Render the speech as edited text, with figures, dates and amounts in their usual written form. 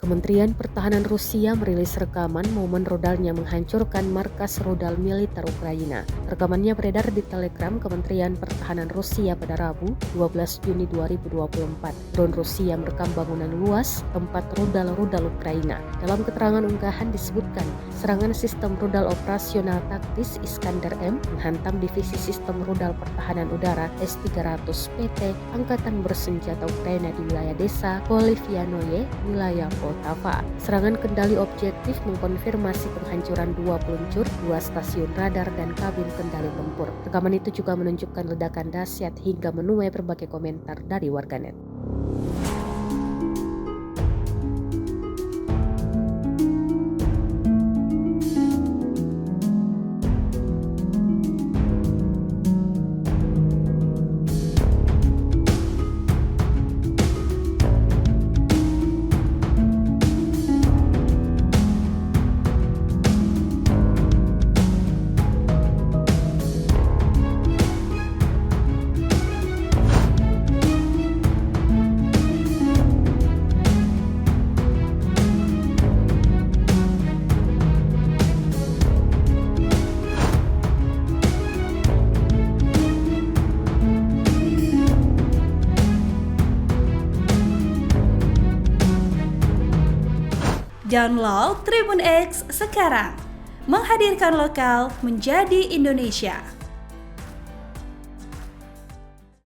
Kementerian Pertahanan Rusia merilis rekaman momen rudalnya menghancurkan markas rudal militer Ukraina. Rekamannya beredar di Telegram Kementerian Pertahanan Rusia pada Rabu, 12 Juni 2024. Drone Rusia merekam bangunan luas tempat rudal-rudal Ukraina. Dalam keterangan unggahan disebutkan, serangan sistem rudal operasional taktis Iskander-M menghantam divisi sistem rudal pertahanan udara S-300 PT Angkatan Bersenjata Ukraina di wilayah desa Polivianoye, wilayah Poltava. Serangan kendali objektif mengkonfirmasi penghancuran 2 peluncur, 2 stasiun radar, dan kabin kendali tempur. Rekaman itu juga menunjukkan ledakan dahsyat hingga menuai berbagai komentar dari warganet. Download Tribun X sekarang, menghadirkan lokal menjadi Indonesia.